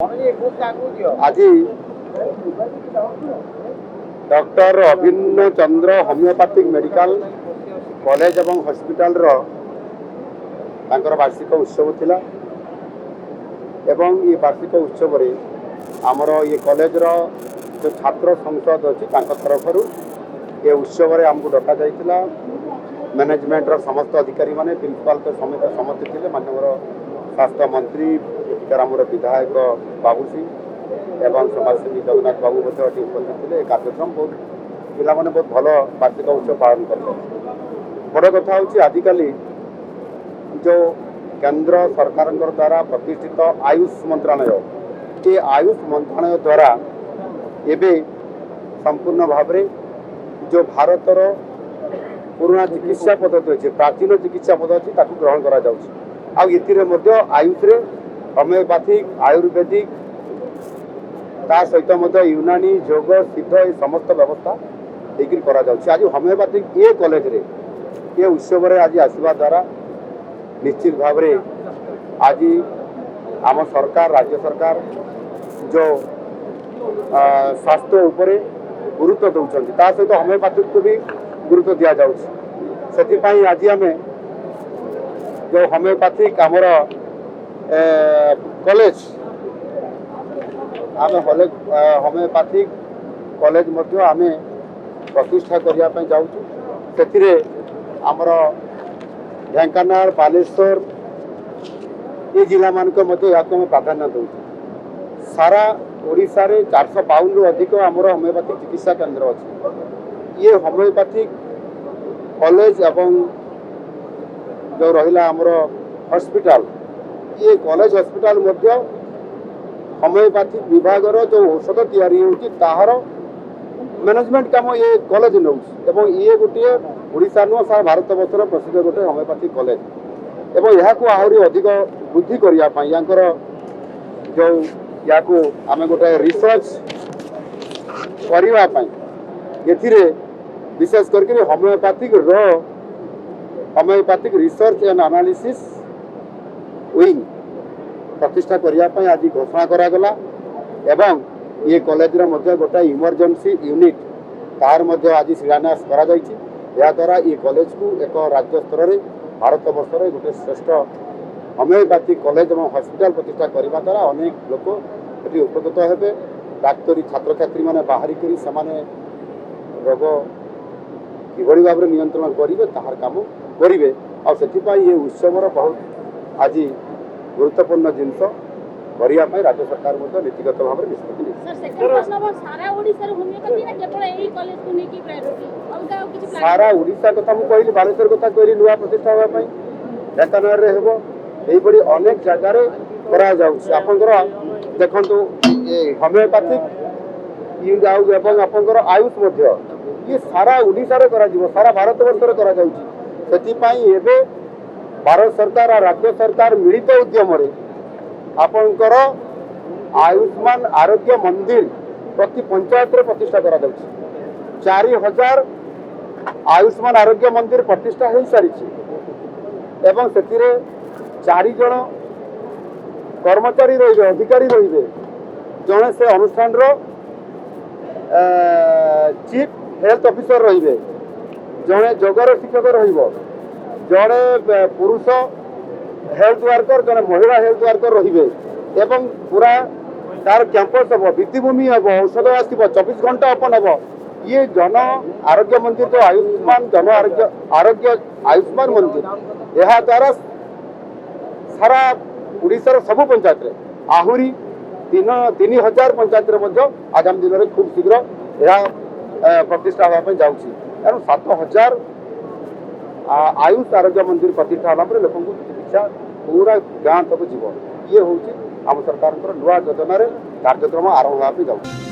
आज डॉक्टर अभिन्न चंद्र homeopathic medical college एवं हॉस्पिटल वार्षिक उत्सव थिला एवं ये वार्षिक उत्सव रे आमर ये कॉलेज जो छात्र संसद अच्छी तरफ ये उत्सव रे आमको डका जाइतिला मैनेजमेंट समस्त अधिकारी माने प्रिंसिपल के समेत समस्त थे माननीय स्वास्थ्य मंत्री आमर विधायक बाबू सिंह एवं समाजसेवी जगन्नाथ बाबू उपस्थित थे। कार्यक्रम बहुत पिला माने बहुत भल वार्षिक उत्सव पालन कर बड़ कथा हूँ आजिकल जो केंद्र सरकार द्वारा प्रतिष्ठित आयुष मंत्रालय ये आयुष मंत्रालय द्वारा एवं संपूर्ण भाव जो भारतर पुराना चिकित्सा पद्धति अच्छे प्राचीन चिकित्सा पद्धति ग्रहण कर आयुष रे होमियोपैथिक आयुर्वेदिक ता सहित यूनानी योग सिद्ध ये समस्त व्यवस्था होकर आज होमियोपैथिक ये कॉलेज रे ये उत्सव रे आज आसवा द्वारा निश्चित भाव आज आम सरकार राज्य सरकार जो स्वास्थ्य उपरे गुरुत्व दौरान ता सहित होमियोपैथिक को भी गुरुत्व दि जाऊँ आज आम जो होमियोपैथिक आमर कॉलेज आम होमियोपैथिक कॉलेज आम प्रतिष्ठा करने जाऊँ आमर ढेंकानाल बालेश्वर ये जिला मानक आम प्राधान्य दौर सारा ओडिशा रे 452 रु अधिक आमर होमियोपैथिक चिकित्सा केंद्र अच्छी ये होमियोपैथिक कॉलेज एवं जो रहा आमर हॉस्पिटल ये कॉलेज हॉस्पिटल होमियोपैथिक विभाग जो औषध तैयारी ताहार मैनेजमेंट काम ये कॉलेज नौ ये गोटे ओडिशा नुह सारा भारत वर्षर प्रसिद्ध गोटे होमियोपैथिक कॉलेज एवं यहाँ आहरी अधिक वृद्धि करने जो या आम गोटे रिसर्च करने विशेष करके homeopathic research and analysis wing प्रतिष्ठा करने आज घोषणा करागला एवं ये कॉलेज गोटे इमरजेंसी यूनिट तार आज शिलान्यास करा द्वारा ये कॉलेज को एक राज्य स्तर में भारत वर्ष गोटे श्रेष्ठ होमियोपैथिक कॉलेज और हॉस्पिटल प्रतिष्ठा करने द्वारा अनेक लोक ये उपकृत हेबे डाक्तरी छात्र छात्री मैंने बाहरिक रोग किभली भाव में नियंत्रण करेंगे ताहार काम करेंगे और ये उत्सव बहुत आज गुरुत्वपूर्ण जिनस करने राज्य सरकार नीतिगत भाव में निष्पत्ति सारा ओडिशा कथा मुझे बालेश्वर कथा कहली नुआ प्रतिष्ठा होगापी ढेंकानाल रे हेबो एही अनेक जगार कर देखु होमियोपैथिक आपर आयुष ये सारा ओडिशा सारा भारत वर्ष कर भारत सरकार और राज्य सरकार मिलित उद्यम आपणकर आयुष्मान आरोग्य मंदिर प्रति पंचायत रे प्रतिष्ठा करा 4000 आयुष्मान आरोग्य मंदिर प्रतिष्ठा हो सारी एवं से 4 जन कर्मचारी रही अधिकारी रही जड़े से अनुष्ठान चीफ हेल्थ ऑफिसर रही जड़े जोगर शिक्षक जड़े पुरुष हेल्थ वर्कर जड़े महिला हेल्थ वर्कर रही एवं पूरा तार कैंपस हम भित्तिभूमि हम औषध आसो 24 घंटा ओपन हम ये जन आरोग्य मंदिर जो आयुष्मान जन आरोग्य आयुष्मान मंदिर यह द्वारा सारा उड़ीसार सबु पंचायत रे आहरी 3000 पंचायत आगामी दिन में खूब शीघ्र यह प्रतिष्ठा होगा जाऊँगी तेणु 7000 आयुष आरोग्य मंदिर प्रतिष्ठा होगा लोक चिकित्सा पूरा गाँव तक जीव ये हूँ आम सरकार नुआ योजन कार्यक्रम आरंभ होगा जाऊँ।